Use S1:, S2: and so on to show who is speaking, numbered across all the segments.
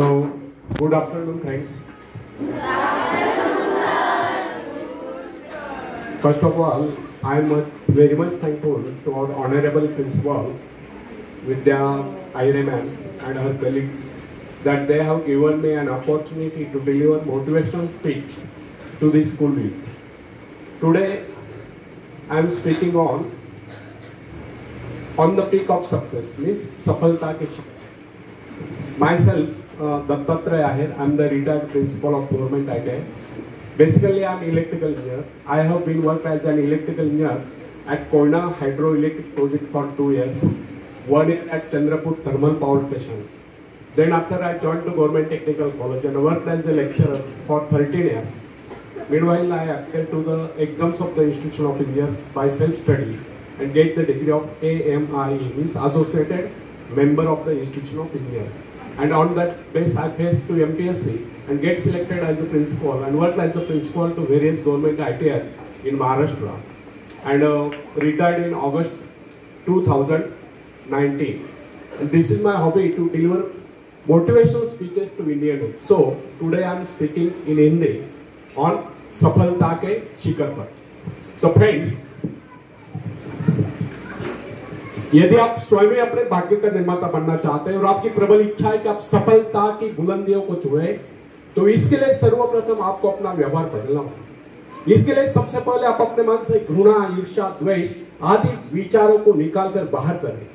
S1: So, good afternoon, friends. First of all, I am very much thankful to our Honorable Principal, Vidya Aire ma'am, and her colleagues that they have given me an opportunity to deliver motivational speech to the school youth. Today, I am speaking on the peak of success, means सफलता के शिखर. Myself, Dattatreya Ahir, I am the retired principal of Government ITI. Basically, I am electrical engineer. I have been worked as an electrical engineer at Koyna Hydroelectric Project for 2 years, 1 year at Chandrapur Thermal Power Station. Then after I joined to Government Technical College and worked as a lecturer for 13 years. Meanwhile, I applied to the exams of the Institution of Engineers by self-study and get the degree of AMIE, means Associated Member of the Institution of Engineers. And on that base, I faced to MPSC and get selected as a principal and worked as a principal to various government ITIs in Maharashtra. And retired in August 2019. And this is my hobby to deliver motivational speeches to Indian youth. So today I am speaking in Hindi on सफलता के शिखर पर. तो friends, यदि आप स्वयं अपने भाग्य का निर्माता बनना चाहते हैं और आपकी प्रबल इच्छा है कि आप सफलता की बुलंदियों को छुए, तो इसके लिए सर्वप्रथम आपको अपना व्यवहार बदलना होगा. इसके लिए सबसे पहले आप अपने मन से घृणा, ईर्ष्या, द्वेष आदि विचारों को निकालकर बाहर करें.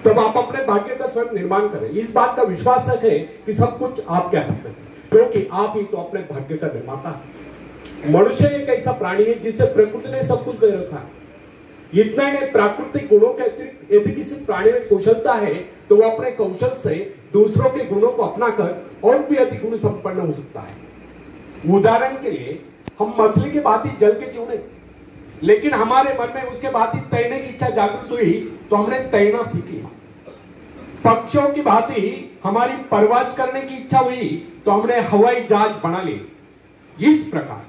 S1: तब आप अपने भाग्य का स्वयं निर्माण करें. इस बात का विश्वास रखें कि सब कुछ आपके हाथ में, क्योंकि आप ही तो अपने भाग्य का निर्माता है. मनुष्य एक ऐसा प्राणी है जिससे प्रकृति ने सब कुछ दे रखा है. इतना ही नहीं, प्राकृतिक गुणों के अतिरिक्त यदि किसी प्राणी में कौशलता है तो वो अपने कौशल से दूसरों के गुणों को अपनाकर और भी अधिक गुण संपन्न हो सकता है. उदाहरण के लिए, हम मछली की भांति जल के जीवने, लेकिन हमारे मन में उसके भांति तैरने की इच्छा जागृत हुई तो हमने तैरना सीख लिया. पक्षियों की भांति हमारी परवाज करने की इच्छा हुई तो हमने हवाई जहाज बना ली. इस प्रकार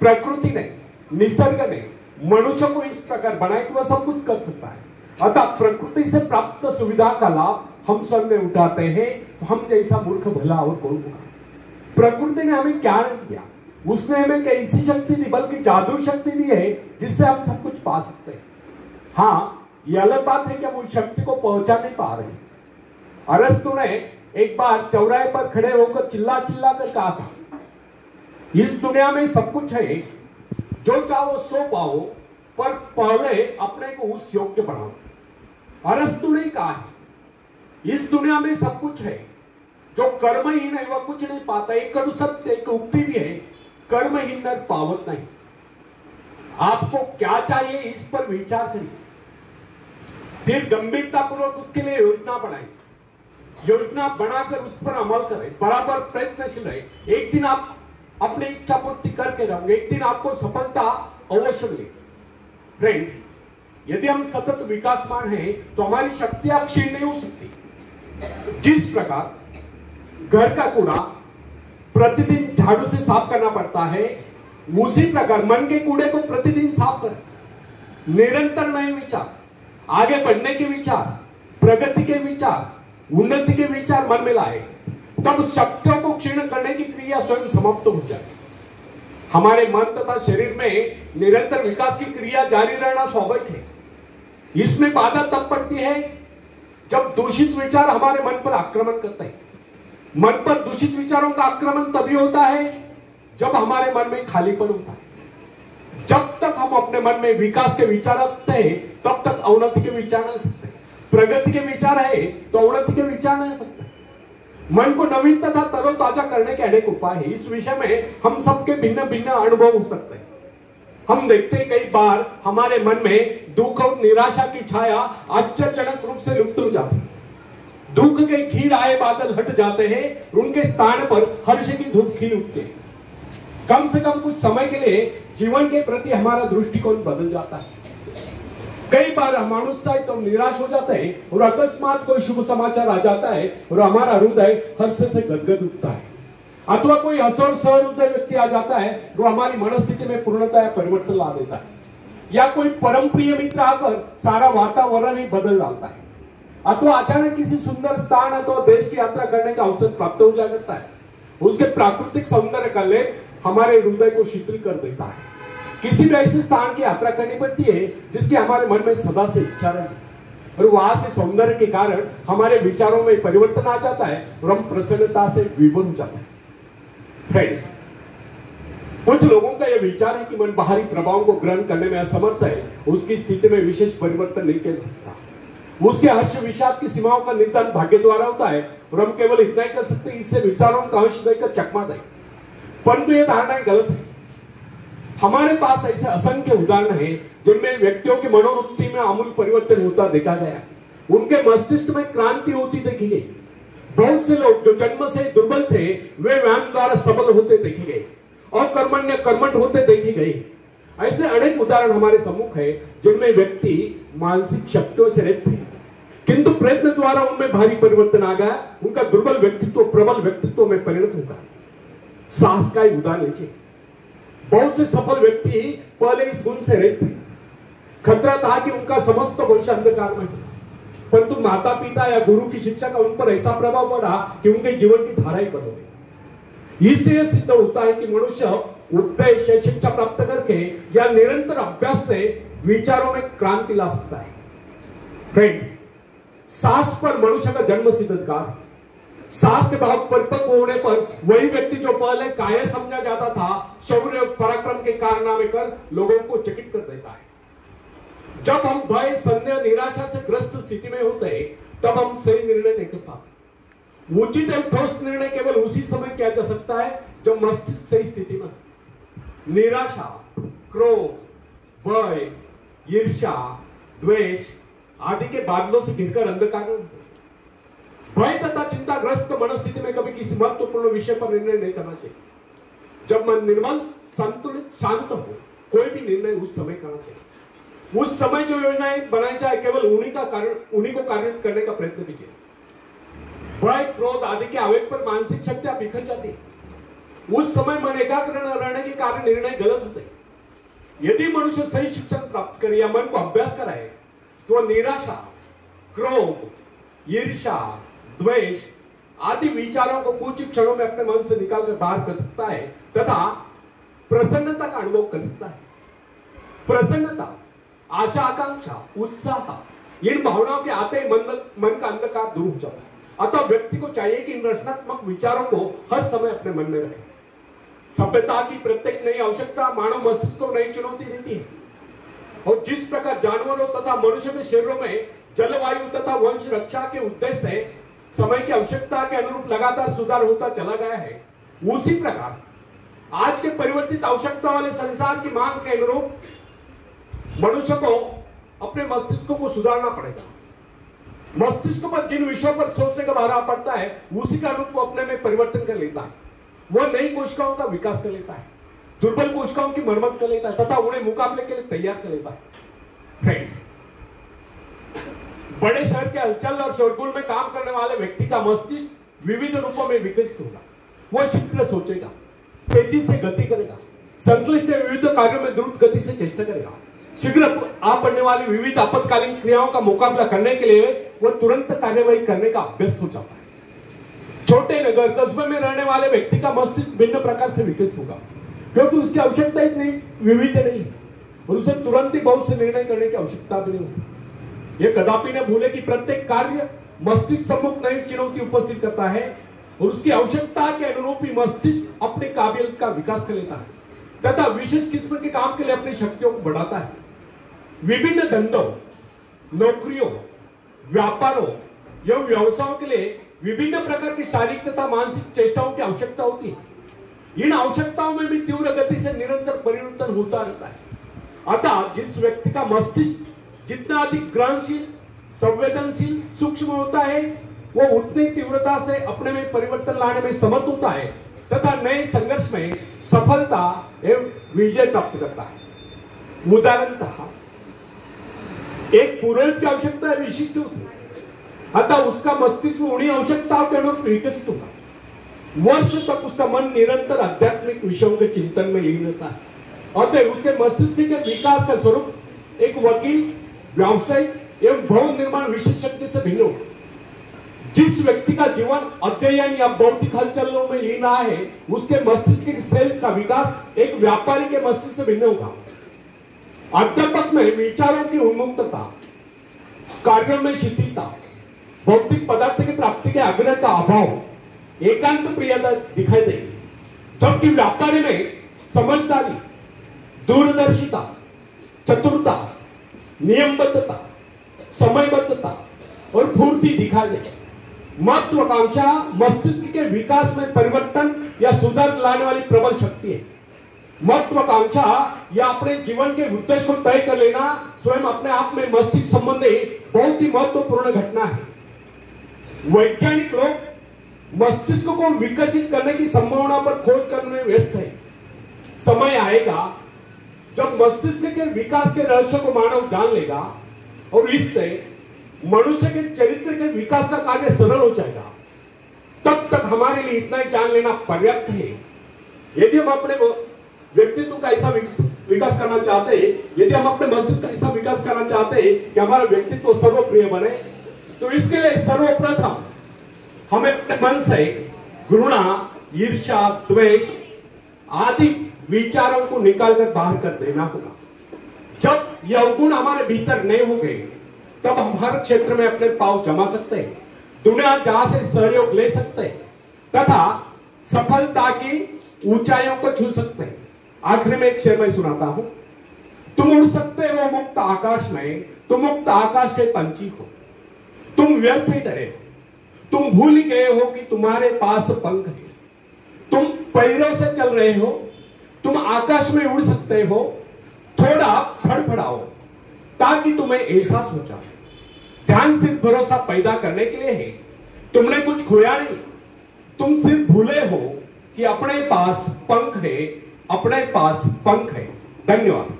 S1: प्रकृति ने, निसर्ग ने मनुष्य को इस प्रकार बनाया कि वह सब कुछ कर सकता है. अतः प्रकृति से प्राप्त सुविधा का लाभ हम स्वयं में उठाते हैं तो हम जैसा मूर्ख भला और कौन होगा. प्रकृति ने हमें क्या नहीं दिया, उसने हमें कैसी शक्ति दी, बल्कि जादुई शक्ति दी है जिससे हम सब कुछ पा सकते हैं. हाँ, यह अलग बात है कि हम उस शक्ति को पहुंचा नहीं पा रहे. अरस्तु ने एक बार चौराहे पर खड़े होकर चिल्ला चिल्ला कर कहा था, इस दुनिया में सब कुछ है, जो चाहो सो पाओ, पर पहले अपने को उस योग्य बनाओ. अरस्तु ने कहा है, इस दुनिया में सब कुछ है, जो कर्महीन है वह कुछ नहीं पाता. एक कड़ू सत्य, एक उक्ति भी है, कर्महीन नर पावत नहीं. आपको क्या चाहिए इस पर विचार करिए, फिर गंभीरता पूर्वक उसके लिए योजना बनाइए. योजना बनाकर उस पर अमल करें, बराबर प्रयत्नशील रहे. एक दिन आप अपनी इच्छा पूर्ति करके रहोगे, एक दिन आपको सफलता अवश्य मिलेगी. फ्रेंड्स, यदि हम सतत विकासमान हैं तो हमारी शक्तियां क्षीण नहीं हो सकती. जिस प्रकार घर का कूड़ा प्रतिदिन झाड़ू से साफ करना पड़ता है, उसी प्रकार मन के कूड़े को प्रतिदिन साफ करें. निरंतर नए विचार, आगे बढ़ने के विचार, प्रगति के विचार, उन्नति के विचार मन में लाए, तब शक्तियों को क्षीण करने की क्रिया स्वयं समाप्त हो जाए. हमारे मन तथा शरीर में निरंतर विकास की क्रिया जारी रहना स्वाभाविक है. इसमें बाधा तब पड़ती है जब दूषित विचार हमारे मन पर आक्रमण करते हैं. मन पर दूषित विचारों का आक्रमण तभी होता है जब हमारे मन में खालीपन होता है. जब तक हम अपने मन में विकास के विचार रखते हैं तब तक अवनति के विचार नहीं सकते. प्रगति के विचार है तो अवनति के विचार नहीं सकते. मन को नवीन तथा तरोताजा करने के अनेक उपाय है. इस विषय में हम सबके भिन्न भिन्न अनुभव हो सकते हैं. हम देखते हैं कई बार हमारे मन में दुख और निराशा की छाया आश्चर्यजनक रूप से लुप्त हो जाती है. दुख के घिर आए बादल हट जाते हैं, उनके स्थान पर हर्ष की धूप खिल उठती है. कम से कम कुछ समय के लिए जीवन के प्रति हमारा दृष्टिकोण बदल जाता है. कई बार हम अनुत्साहित और निराश हो जाते हैं और अकस्मात कोई शुभ समाचार आ जाता है और हमारा हृदय हर्ष से गदगद उठता है. अथवा कोई असर सहृदय व्यक्ति आ जाता है जो हमारी मनस्थिति में पूर्णतः परिवर्तन ला देता है. या कोई परम प्रिय मित्र आकर सारा वातावरण ही बदल डालता है. अथवा अचानक किसी सुंदर स्थान अथवा देश की यात्रा करने का अवसर प्राप्त हो जाता है, उसके प्राकृतिक सौंदर्य का लेप हमारे हृदय को शीतल कर देता है। किसी भी ऐसे स्थान की यात्रा करनी पड़ती है जिसकी हमारे मन में सदा से इच्छा रही, और वहां से सौंदर्य के कारण हमारे विचारों में परिवर्तन आ जाता है और हम प्रसन्नता से विभोर हो जाते हैं। फ्रेंड्स, कुछ लोगों का यह विचार है कि मन बाहरी प्रभावों को ग्रहण करने में असमर्थ है, उसकी स्थिति में विशेष परिवर्तन नहीं कर सकता। उसके हर्ष विषाद की सीमाओं का निदान भाग्य द्वारा होता है और हम केवल इतना ही कर सकते हैं, इससे विचारों का अंश देकर चकमा दें। परंतु यह धारणाएं गलत है। हमारे पास ऐसे असंख्य उदाहरण हैं जिनमें व्यक्तियों की मनोवृत्ति में आमूल परिवर्तन होता देखा गया, उनके मस्तिष्क में क्रांति होती देखी गई। बहुत से लोग जो जन्म से दुर्बल थे वे व्यायाम द्वारा सबल होते देखे गए और कर्मण्य कर्मठ होते देखी गई। ऐसे अनेक उदाहरण हमारे सम्मुख है जिनमें व्यक्ति मानसिक शक्तियों से रहित थे, किंतु प्रयत्न द्वारा उनमें भारी परिवर्तन आ गया। उनका दुर्बल व्यक्तित्व प्रबल व्यक्तित्व में परिणत होगा। साहस का उदाहरण लीजिए। बहुत से सफल व्यक्ति पहले इस गुण से रहित थे। खतरा था कि उनका समस्त भविष्य अंधकार में था, परंतु माता पिता या गुरु की शिक्षा का उन पर ऐसा प्रभाव पड़ा कि उनके जीवन की धारा ही बदल गई। इससे यह सिद्ध होता है कि मनुष्य उपदेश या शिक्षा प्राप्त करके या निरंतर अभ्यास से विचारों में क्रांति ला सकता है। फ्रेंड्स, साहस पर मनुष्य का जन्म सिद्ध अधिकार है। साहस के भाव परिपक्व होने पर वही व्यक्ति जो पहले कायर समझा जाता था, शौर्य पराक्रम के कारनामे कर लोगों को चकित कर देता है। जब हम भय, संदेह, निराशा से ग्रस्त स्थिति में होते हैं तब हम सही निर्णय नहीं कर पाते। उचित एवं ठोस निर्णय केवल उसी समय किया जा सकता है जब मस्तिष्क सही स्थिति में। निराशा, क्रोध, भय, ईर्ष्या, द्वेष आदि के बादलों से घिरकर अंधकार में भय तथा चिंताग्रस्त मनस्थिति में कभी किसी महत्वपूर्ण विषय पर निर्णय नहीं करना चाहिए। जब मन निर्मल, संतुलित, शांत हो, कोई भी निर्णय उस समय करना चाहिए। उस समय जो योजनाएं बनाई जाए केवल उन्हीं को कार्यान्वित करने का प्रयत्न कीजिए। भय, क्रोध आदि के आवेग पर मानसिक शक्तियां बिखर जाती है। उस समय मन एकाग्र न रहने के कारण निर्णय गलत होते हैं। यदि मनुष्य सही शिक्षण प्राप्त करे या मन को अभ्यास कराए तो निराशा, क्रोध, ईर्ष्या, द्वेष आदि विचारों को कुछ क्षणों में अपने मन से निकालकर बाहर कर सकता है तथा प्रसन्नता का अनुभव कर सकता है। प्रसन्नता, आशा, आकांक्षा, उत्साह इन भावनाओं के आते ही मन का अंधकार दूर हो जाता है। अतः व्यक्ति को चाहिए कि इन रचनात्मक विचारों को हर समय अपने मन में रखे। सभ्यता की प्रत्येक नई आवश्यकता मानव मस्तिष्क को नई चुनौती देती है, और जिस प्रकार जानवरों तथा मनुष्य के शरीरों में जलवायु तथा वंश रक्षा के उद्देश्य से समय की आवश्यकता के अनुरूप लगातार सुधार होता चला गया है, उसी प्रकार आज के परिवर्तित आवश्यकता वाले संसार की मांग के अनुरूप मनुष्य को अपने मस्तिष्क को सुधारना पड़ेगा। मस्तिष्क पर जिन विषयों पर सोचने का भार पड़ता है उसी का अनुरूप वो अपने में परिवर्तन कर लेता है। वह नई कोशिकाओं का विकास कर लेता है, दुर्बल कोशिकाओं की मरम्मत कर लेता है तथा उन्हें मुकाबले के लिए तैयार कर लेता है। फ्रेंड्स, बड़े शहर के हलचल और शोरगुल में काम करने वाले व्यक्ति का मस्तिष्क विविध रूपों में विकसित होगा। वह शीघ्र सोचेगा, तेजी से गति करेगा, संक्लिष्ट विविध कार्यों में द्रुत गति से चेष्टा करेगा। शीघ्र आ पड़ने वाली विविध आपातकालीन क्रियाओं का मुकाबला करने के लिए वह तुरंत कार्यवाही करने का अभ्यस्त हो जाता है। छोटे नगर कस्बे में रहने वाले व्यक्ति का मस्तिष्क भिन्न प्रकार से विकसित होगा, क्योंकि उसकी आवश्यकता इतनी विविध नहीं और उसे तुरंत ही बहुत से निर्णय करने की आवश्यकता भी नहीं होती। यह कदापि न भूले कि प्रत्येक कार्य मस्तिष्क सम्मुख नई चुनौती उपस्थित करता है और उसकी आवश्यकता के अनुरूप ही मस्तिष्क अपने काबिलियत का विकास कर लेता है तथा विशेष किस्म के काम के लिए अपनी शक्तियों को बढ़ाता है। विभिन्न धंधों, नौकरियों, व्यापारों या व्यवसायों के लिए विभिन्न प्रकार की शारीरिक तथा मानसिक चेष्टाओं की आवश्यकता होती है। इन आवश्यकताओं में भी तीव्र गति से निरंतर परिवर्तन होता रहता है। अतः जिस व्यक्ति का मस्तिष्क जितना अधिक ग्रहणशील, संवेदनशील, सूक्ष्म होता है वो उतनी तीव्रता से अपने में परिवर्तन लाने में समर्थ होता है तथा नए संघर्ष में सफलता एवं विजय प्राप्त करता है। उदाहरणतः एक पुरोहित की आवश्यकता विशिष्ट होती है, अतः उसका मस्तिष्क उन्हीं आवश्यकताओं के अनुरूप विकसित होगा। वर्ष तक उसका मन निरंतर आध्यात्मिक विषयों के चिंतन में लीन रहता है। अतः उसके मस्तिष्क के विकास का स्वरूप एक वकील, व्यावसायिक एवं भवन निर्माण विशेषज्ञ से भिन्न होगा। जिस व्यक्ति का जीवन अध्ययन या भौतिक हलचलों में लीन रहा है, उसके मस्तिष्क की सेल का विकास एक व्यापारी के मस्तिष्क से भिन्न होगा। अध्यापक में विचारों की उन्मुक्तता, कार्यों में शिथिलता, भौतिक पदार्थ की प्राप्ति के आग्रह का अभाव, एकांत प्रियता दिखाई देगी, जबकि व्यापारी में समझदारी, दूरदर्शिता, चतुरता, नियमबद्धता, समयबद्धता और फूर्ति दिखाई देगी। महत्वाकांक्षा मस्तिष्क के विकास में परिवर्तन या सुधार लाने वाली प्रबल शक्ति है। महत्वाकांक्षा या अपने जीवन के उद्देश्य को तय कर लेना स्वयं अपने आप में मस्तिष्क संबंधी बहुत ही महत्वपूर्ण घटना है। वैज्ञानिक लोग मस्तिष्क को विकसित करने की संभावना पर खोज करने में व्यस्त है। समय आएगा जब मस्तिष्क के विकास के रहस्य को मानव जान लेगा और इससे मनुष्य के चरित्र के विकास का कार्य सरल हो जाएगा। तब तक हमारे लिए इतना ही जान लेना पर्याप्त है। यदि हम अपने व्यक्तित्व का ऐसा विकास करना चाहते हैं, यदि हम अपने मस्तिष्क का ऐसा विकास करना चाहते हैं कि हमारा व्यक्तित्व सर्वप्रिय बने, तो इसके लिए सर्वप्रथम हमें अपने मन से घृणा, ईर्ष्या, द्वेष आदि विचारों को निकालकर बाहर कर देना होगा। जब यह गुण हमारे भीतर नहीं होंगे, तब हम हर क्षेत्र में अपने पांव जमा सकते हैं, दुनिया जहां से सहयोग ले सकते हैं तथा सफलता की ऊंचाइयों को छू सकते हैं। आखिर में एक शेर मैं सुनाता हूं। तुम उड़ सकते हो मुक्त आकाश में, तुम मुक्त आकाश के पंछी हो। तुम व्यर्थ ही डरे हो, तुम भूल ही गए हो कि तुम्हारे पास पंख है। तुम पैरों से चल रहे हो, तुम आकाश में उड़ सकते हो। थोड़ा फड़फड़ाओ ताकि तुम्हें एहसास हो जाए। ध्यान सिर्फ भरोसा पैदा करने के लिए है, तुमने कुछ खोया नहीं। तुम सिर्फ भूले हो कि अपने पास पंख है, अपने पास पंख है। धन्यवाद।